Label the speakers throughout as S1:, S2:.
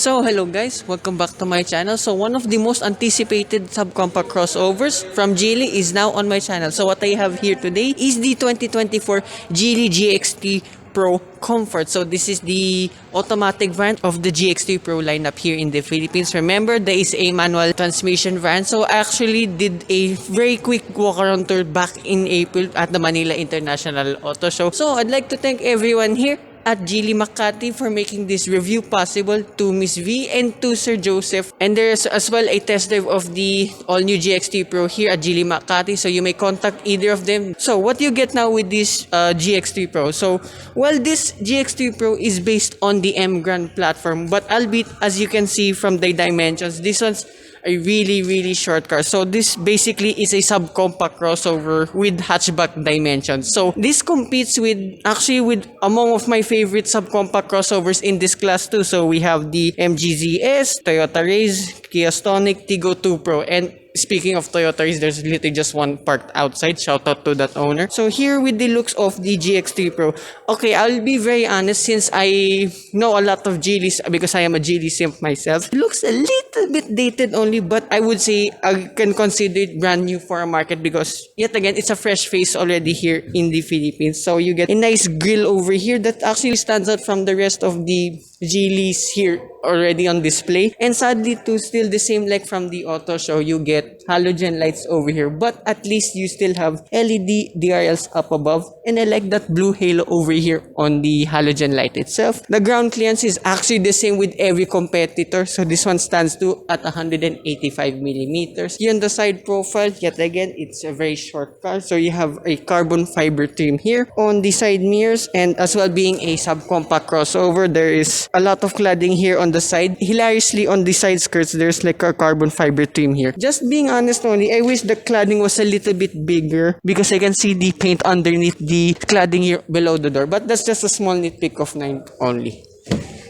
S1: So hello guys, welcome back to my channel. So one of the most anticipated subcompact crossovers from Geely is now on my channel. So what I have here today is the 2024 Geely GX3 Pro Comfort. So this is the automatic variant of the GX3 Pro lineup here in the Philippines. Remember, there is a manual transmission variant. So I actually did a very quick walk around tour back in April at the Manila International Auto Show. So I'd like to thank everyone here at Geely Makati for making this review possible, to Miss V and to Sir Joseph. And there's as well a test drive of the all-new GX3 Pro here at Geely Makati, so you may contact either of them. So what you get now with this GX3 Pro? So, well, this GX3 Pro is based on the M Grand platform, but albeit, as you can see from the dimensions, this one's a really short car. So this basically is a subcompact crossover with hatchback dimensions. So this competes with among of my favorite subcompact crossovers in this class too. So we have the MG ZS, Toyota Raze, Kia Stonic, Tiggo 2 Pro, and speaking of Toyota Raze, there's literally just one parked outside. Shout out to that owner. So here with the looks of the GX3 Pro. Okay, I'll be very honest, since I know a lot of Geelys because I am a Geely simp myself. It looks a little bit dated only, but I would say I can consider it brand new for a market because yet again, it's a fresh face already here in the Philippines. So you get a nice grille over here that actually stands out from the rest of the Geelys here already on display. And sadly too, still the same like from the auto show, you get halogen lights over here, but at least you still have LED DRLs up above, and I like that blue halo over here on the halogen light itself. The ground clearance is actually the same with every competitor, so this one stands to at 185 millimeters. Here on the side profile, yet again, it's a very short car, so you have a carbon fiber trim here on the side mirrors, and as well being a subcompact crossover, there is a lot of cladding here on the side. Hilariously, on the side skirts, there's like a carbon fiber trim here. Just being honest only, I wish the cladding was a little bit bigger because I can see the paint underneath the cladding here below the door, but that's just a small nitpick of 9 only.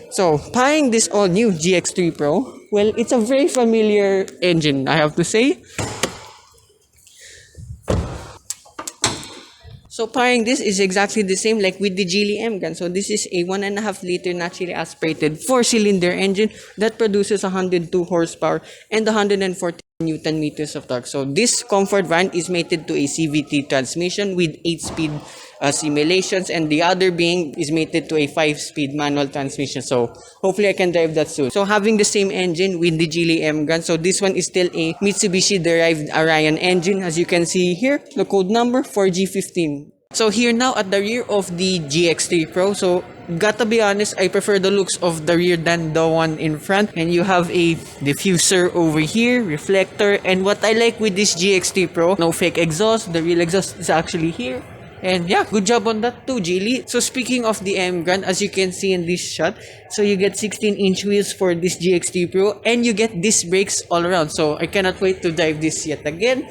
S1: So, buying this all new GX3 Pro, well, it's a very familiar engine, I have to say. So pairing this is exactly the same like with the Geely M gun. So this is a 1.5 liter naturally aspirated 4-cylinder engine that produces 102 horsepower and 140 Newton meters of torque. So this comfort variant is mated to a CVT transmission with 8-speed simulations, and the other being is mated to a 5-speed manual transmission. So hopefully I can drive that soon. So having the same engine with the Geely M gun. So this one is still a Mitsubishi derived Ariane engine, as you can see here, the code number 4G15. So here now at the rear of the GX3 Pro. So gotta be honest, I prefer the looks of the rear than the one in front. And you have a diffuser over here, reflector, and what I like with this GX3 Pro, no fake exhaust. The real exhaust is actually here. And yeah, good job on that too, Geely. So speaking of the M Grand, as you can see in this shot, so you get 16-inch wheels for this GX3 Pro, and you get disc brakes all around. So I cannot wait to drive this yet again.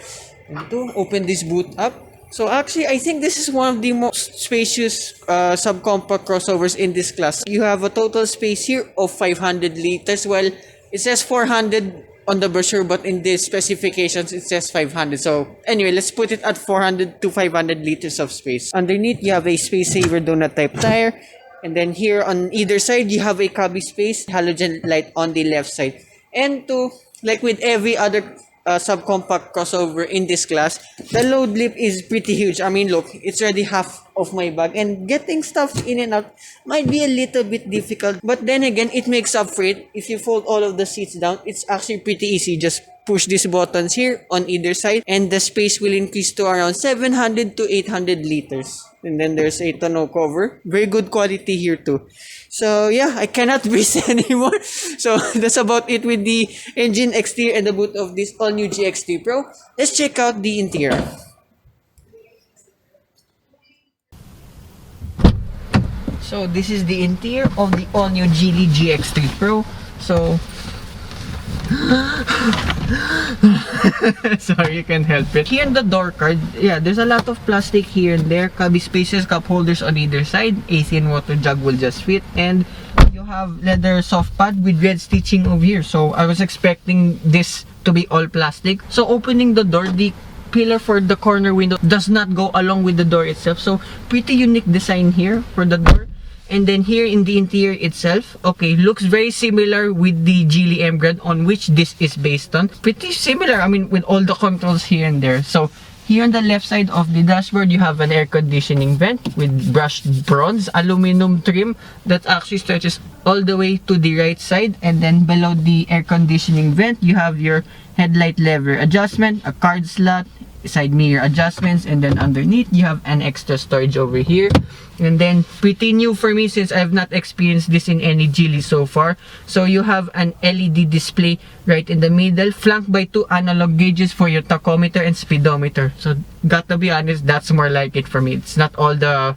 S1: And to open this boot up. So actually, I think this is one of the most spacious subcompact crossovers in this class. You have a total space here of 500 liters. Well, it says 400 on the brochure, but in the specifications it says 500. So anyway, let's put it at 400 to 500 liters of space. Underneath, you have a space saver donut type tire, and then here on either side you have a cubby space, halogen light on the left side. And to like with every other subcompact crossover in this class, the load lip is pretty huge. I mean, look, it's already half of my bag, and getting stuff in and out might be a little bit difficult, but then again, it makes up for it. If you fold all of the seats down, it's actually pretty easy. Just push these buttons here on either side, and the space will increase to around 700 to 800 liters. And then there's a tonneau cover. Very good quality here too. So yeah, I cannot breathe anymore. So that's about it with the engine, exterior, and the boot of this all-new GX3 Pro. Let's check out the interior. So this is the interior of the all-new Geely GX3 Pro. So sorry, you can't help it. Here in the door card, yeah, there's a lot of plastic here and there. Cubby spaces, cup holders on either side. AC and water jug will just fit. And you have leather soft pad with red stitching over here. So I was expecting this to be all plastic. So opening the door, the pillar for the corner window does not go along with the door itself. So pretty unique design here for the door. And then here in the interior itself, okay, looks very similar with the Geely M Grand on which this is based on. Pretty similar, I mean, with all the controls here and there. So here on the left side of the dashboard, you have an air conditioning vent with brushed bronze aluminum trim that actually stretches all the way to the right side. And then below the air conditioning vent, you have your headlight lever adjustment, a card slot, side mirror adjustments, and then underneath you have an extra storage over here. And then pretty new for me since I've not experienced this in any Geely so far. So you have an LED display right in the middle, flanked by 2 analog gauges for your tachometer and speedometer. So gotta be honest, that's more like it for me. It's not all the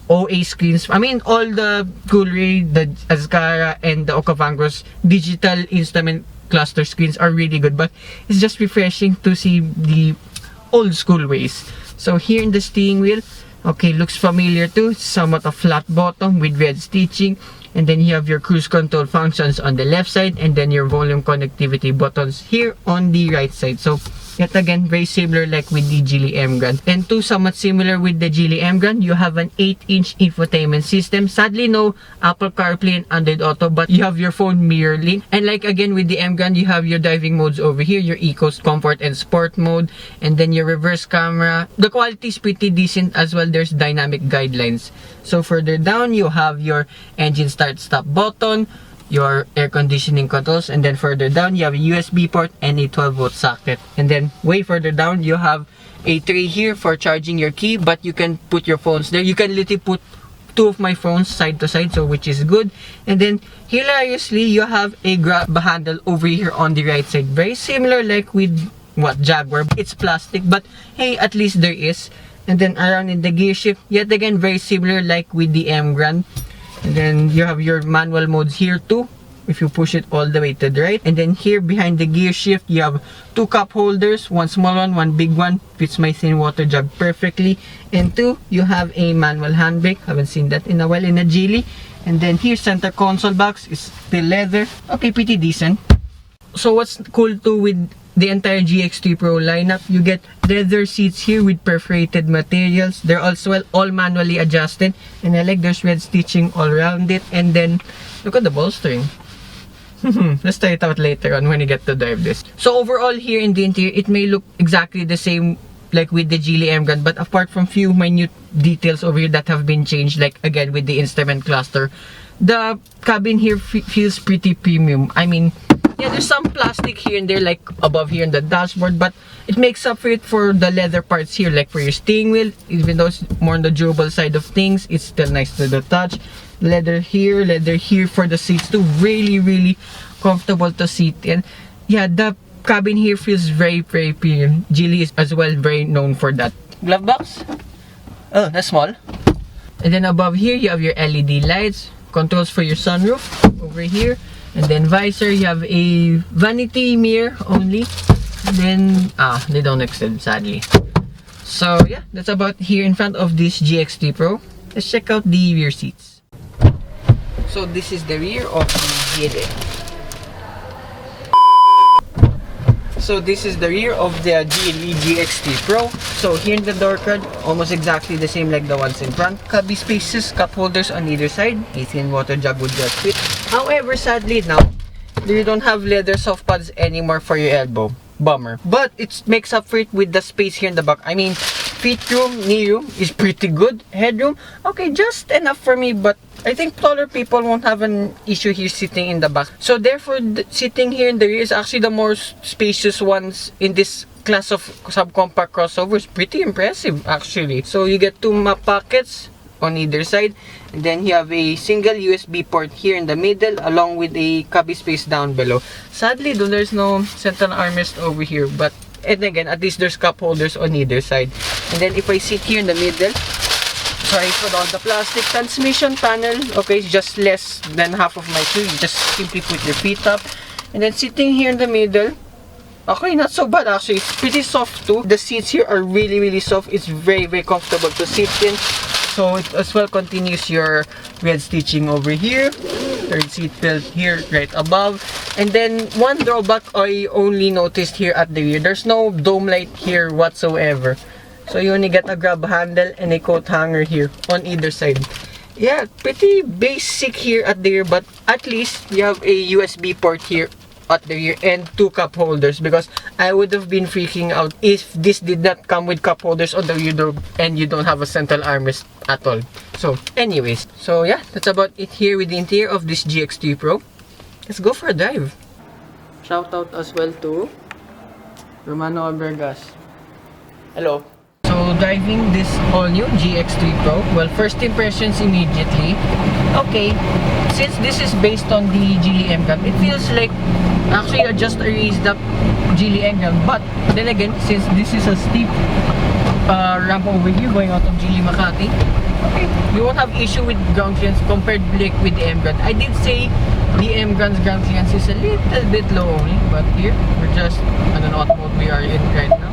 S1: OA screens. I mean, all the Coolray, the Azkara, and the Okavango's digital instrument cluster screens are really good, but it's just refreshing to see the old school ways. So here in the steering wheel, okay, looks familiar too. Somewhat a flat bottom with red stitching. And then you have your cruise control functions on the left side, and then your volume connectivity buttons here on the right side. So yet again, very similar like with the Geely M Grand. And too, somewhat similar with the Geely M Grand, you have an 8-inch infotainment system. Sadly, no Apple CarPlay and Android Auto, but you have your phone mirror link. And like again with the M Grand, you have your driving modes over here, your Eco, Comfort, and Sport mode. And then your reverse camera. The quality is pretty decent as well. There's dynamic guidelines. So further down, you have your engine start-stop button, your air conditioning controls, and then further down you have a USB port and a 12-volt socket. And then way further down you have a tray here for charging your key, but you can put your phones there. You can literally put 2 of my phones side to side, so which is good. And then hilariously, you have a grab handle over here on the right side, very similar like with what Jaguar. It's plastic, but hey, at least there is. And then around in the gear shift, yet again very similar like with the M Grand. And then you have your manual modes here too, if you push it all the way to the right. And then here behind the gear shift, you have 2 cup holders, 1 small one, 1 big one. Fits my thin water jug perfectly. And 2, you have a manual handbrake. Haven't seen that in a while in a Geely. And then here, center console box is still leather. Okay, pretty decent. So what's cool too with the entire GX3 Pro lineup, you get leather seats here with perforated materials. They're also all manually adjusted, and I like there's red stitching all around it. And then look at the bolstering. Let's try it out later on when you get to drive this. So overall here in the interior, it may look exactly the same like with the Geely M Grand, but apart from few minute details over here that have been changed, like again with the instrument cluster, the cabin here feels pretty premium. I mean, yeah, there's some plastic here and there, like above here in the dashboard, but it makes up for it for the leather parts here, like for your steering wheel. Even though it's more on the durable side of things, it's still nice to the touch. Leather here for the seats too. Really, really comfortable to sit in. Yeah, the cabin here feels very, very premium. Geely is as well very known for that. Glove box? Oh, that's small. And then above here, you have your LED lights, controls for your sunroof over here. And then visor, you have a vanity mirror only. And then, they don't extend sadly. So yeah, that's about here in front of this GX3 Pro. Let's check out the rear seats. So this is the rear of the Geely. So this is the rear of the Geely GX3 Pro. So here in the door card, almost exactly the same like the ones in front. Cubby spaces, cup holders on either side. A thin water jug would just fit. However, sadly now, you don't have leather soft pads anymore for your elbow. Bummer. But it makes up for it with the space here in the back. I mean, feet room, knee room is pretty good. Headroom, okay, just enough for me, but I think taller people won't have an issue here sitting in the back. So therefore, sitting here in the rear is actually the more spacious ones in this class of subcompact crossovers. Pretty impressive actually. So you get 2 map pockets on either side, and then you have a single USB port here in the middle along with a cubby space down below. Sadly though, there's no central armrest over here, but and again, at least there's cup holders on either side. And then if I sit here in the middle, sorry for all the plastic, transmission panel, okay, it's just less than half of my shoe. You just simply put your feet up. And then sitting here in the middle, okay, not so bad actually. It's pretty soft too. The seats here are really, really soft. It's very, very comfortable to sit in. So it as well continues your red stitching over here. Third seat belt here right above. And then one drawback I only noticed here at the rear, there's no dome light here whatsoever. So you only get a grab handle and a coat hanger here on either side. yeah, pretty basic here at the rear, but at least you have a USB port here at the rear and 2 cup holders, because I would have been freaking out if this did not come with cup holders on the rear door and you don't have a central armrest at all. So anyways, so yeah, that's about it here with the interior of this GX3 Pro. Let's go for a drive. Shout out as well to Romano Albergas. Hello. So driving this all new GX3 Pro, well, first impressions immediately. Okay, since this is based on the Geely M-Gun, it feels like actually just a raised up Geely M-Gun. But then again, since this is a steep ramp over here going out of Geely Makati, okay, you won't have issue with ground clearance compared like with the M-Gun. I did say the M-Gun's ground clearance is a little bit low only, but here we're just, I don't know what mode we are in right now.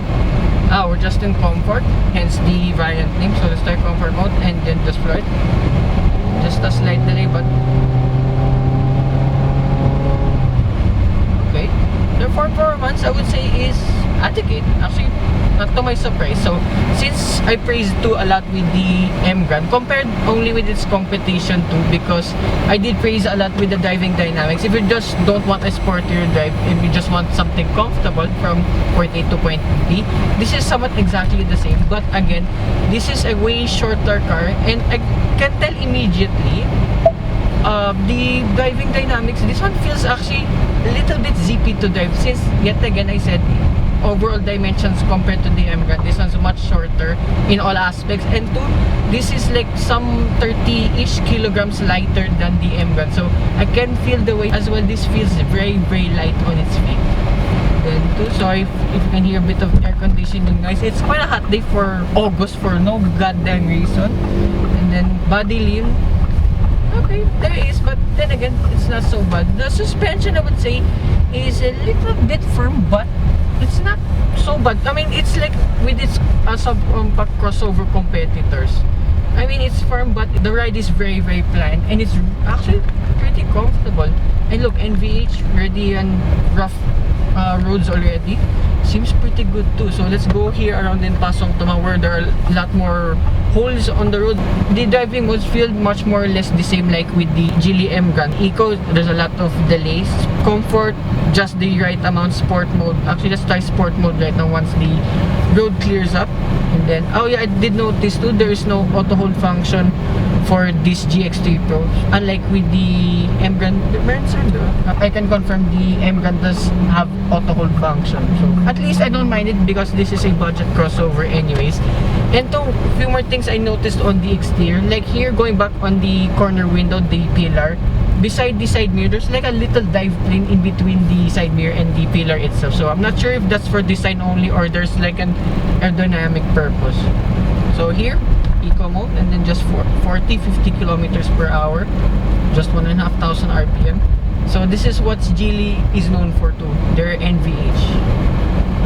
S1: We're just in comfort, hence the variant name. So let's start comfort mode and then just flight. Just a slight delay, but okay. The performance I would say is adequate. Actually, not to my surprise. So since I praised to a lot with the M-Gun, compared only with its competition too, because I did praise a lot with the driving dynamics. If you just don't want a sportier drive, if you just want something comfortable from point A to point B, this is somewhat exactly the same. But again, this is a way shorter car, and I can tell immediately the driving dynamics, this one feels actually a little bit zippy to drive, since yet again I said overall dimensions compared to the M-Gun, this one's much shorter in all aspects, and two, this is like some 30-ish kilograms lighter than the M-Gun, so I can feel the weight as well. This feels very light on its feet. Then two, sorry if you can hear a bit of air conditioning noise. It's quite a hot day for August for no goddamn reason. And then body lean, okay, there is, but then again, it's not so bad. The suspension, I would say, is a little bit firm, but it's not so bad. I mean, it's like with its subcompact crossover competitors. I mean, it's firm, but the ride is very pliant, and it's actually pretty comfortable. And look, NVH ready and rough roads already. Seems pretty good too. So let's go here around in Pasong Tama, where there are a lot more holes on the road. The driving modes feel much more or less the same like with the Geely M-Gun. Eco, there's a lot of delays. Comfort, just the right amount. Sport mode, actually let's try sport mode right now once the road clears up. And then, oh yeah, I did notice too, there is no auto hold function for this GX3 Pro. Unlike with the M-Gun, I can confirm the M-Gun does have auto hold function. So at least I don't mind it, because this is a budget crossover anyways. And a few more things I noticed on the exterior, like here going back on the corner window, the pillar, beside the side mirror, there's like a little dive plane in between the side mirror and the pillar itself. So I'm not sure if that's for design only or there's like an aerodynamic purpose. So here, eco mode, and then just 40-50 kilometers per hour, just 1,500 RPM. So this is what Geely is known for too, their NVH.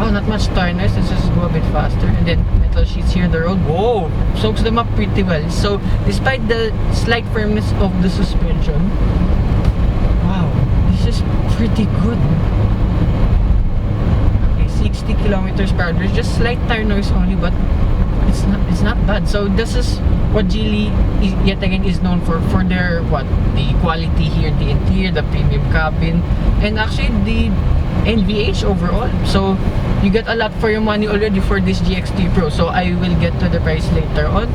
S1: Oh, not much tires, let's just go a bit faster. And then metal sheets here, the road, whoa, soaks them up pretty well. So despite the slight firmness of the suspension, wow, this is pretty good. Okay, 60 kilometers per hour. There's just slight tire noise only, but it's not bad. So this is what Geely is, yet again, is known for their the quality here, the interior, the premium cabin, and actually the NVH overall. So you get a lot for your money already for this GX3 Pro. So I will get to the price later on.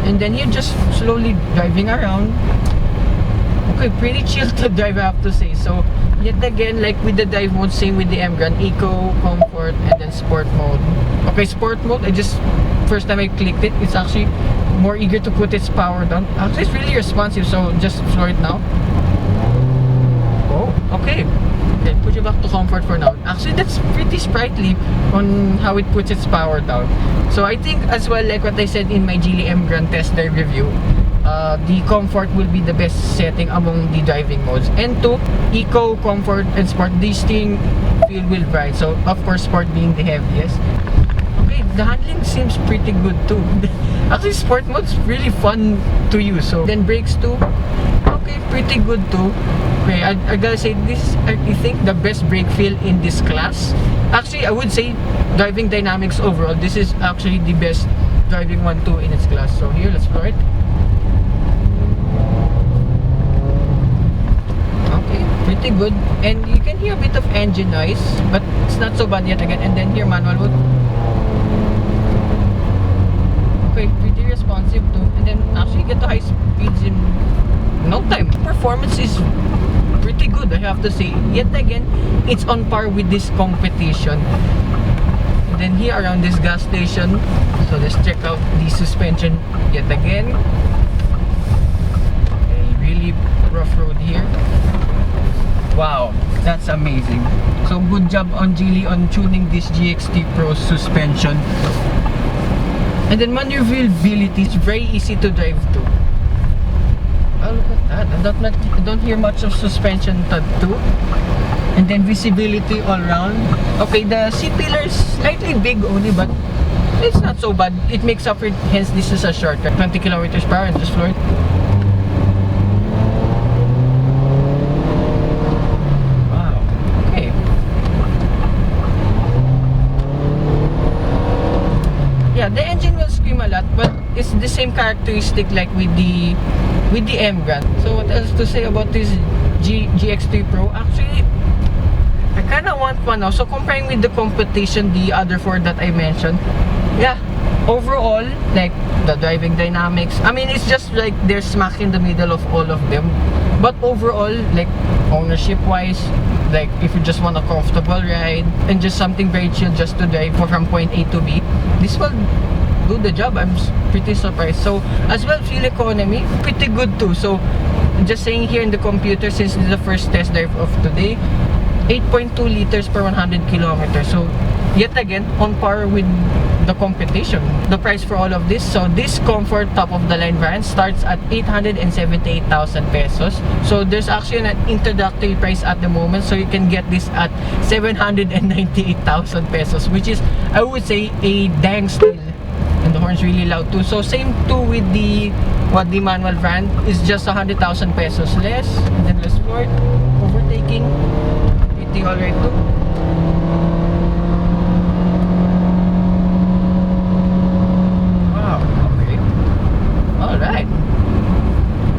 S1: And then you're just slowly driving around. Okay, pretty chill to drive, I have to say. So yet again, like with the dive mode, same with the M-Gun, Eco, Comfort, and then Sport mode. Okay, Sport mode, first time I clicked it, it's actually more eager to put its power down. Actually, it's really responsive, so just slow it now. Oh, okay. Then put you back to comfort for now. Actually, that's pretty sprightly on how it puts its power down. So I think as well, like what I said in my Geely M-Gun test drive review, the comfort will be the best setting among the driving modes. And two, eco, comfort, and sport, these things feel wheel right. So of course, sport being the heaviest. Okay, the handling seems pretty good too. Actually, sport mode's really fun to use. So then brakes too, okay, pretty good too. Okay, I gotta say, this is, I think, the best brake feel in this class. Actually, I would say driving dynamics overall, this is actually the best driving one too in its class. So here, let's try it. pretty good, and you can hear a bit of engine noise, but it's not so bad yet again. And then here, manual mode. Okay, pretty responsive too. And then actually get to high speeds in no time. Performance is pretty good, I have to say. Yet again, it's on par with this competition. And then here around this gas station, so let's check out the suspension yet again. A really rough road here. Wow, that's amazing. So good job on Geely on tuning this GX3 Pro suspension. And then maneuverability is very easy to drive too. Oh, look at that. I don't hear much of suspension tad too. And then visibility all around. Okay, the seat pillar is slightly big only, but it's not so bad. It makes up for it, hence this is a shortcut. 20 kilometers per hour and just floor it. Wow. Okay. Yeah, the engine will scream a lot, but it's the same characteristic like with the M Grand. So what else to say about this GX3 Pro? Actually, I kinda want one now. So comparing with the competition, the other four that I mentioned, yeah, overall, like the driving dynamics, I mean, it's just like they're smack in the middle of all of them. But overall, like ownership wise, like if you just want a comfortable ride and just something very chill just to drive from point A to B, this will do the job. I'm pretty surprised. So as well, fuel economy, pretty good too. So just saying here in the computer, since this is the first test drive of today, 8.2 liters per 100 kilometers. So yet again, on par with the competition. The price for all of this, so this Comfort top of the line variant starts at 878,000 pesos. So there's actually an introductory price at the moment, so you can get this at 798,000 pesos, which is, I would say, a dang steal. And the horn's really loud too. So same too with the manual variant is just 100,000 pesos less. And then let's for it, overtaking, pretty alright too. Alright,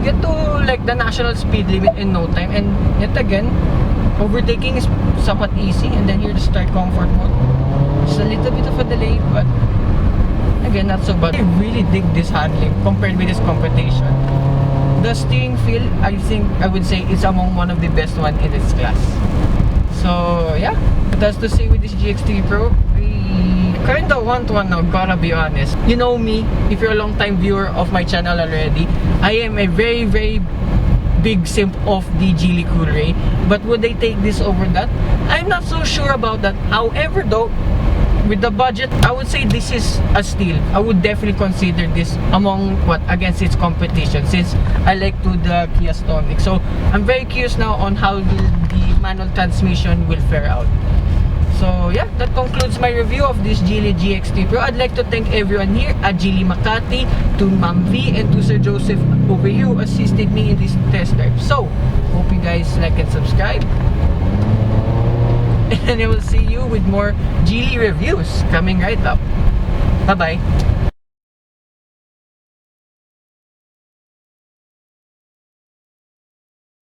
S1: get to like the national speed limit in no time, and yet again, overtaking is somewhat easy. And then here to start comfort mode, it's a little bit of a delay, but again, not so bad. I really dig this handling compared with this competition. The steering feel, I would say, is among one of the best one in its class. So yeah, that's to say with this GX3 Pro. Kinda want one now, gotta be honest. You know me, if you're a long time viewer of my channel already, I am a very big simp of the Geely Coolray. But would they take this over that? I'm not so sure about that. However though, with the budget, I would say this is a steal. I would definitely consider this among against its competition, since I like the Kia Stonic. So I'm very curious now on how the manual transmission will fare out. So yeah, that concludes my review of this Geely GX3 Pro. I'd like to thank everyone here at Geely Makati, to Ma'am V, and to Sir Joseph over here who assisted me in this test drive. So, hope you guys like and subscribe. And I will see you with more Geely reviews coming right up. Bye-bye.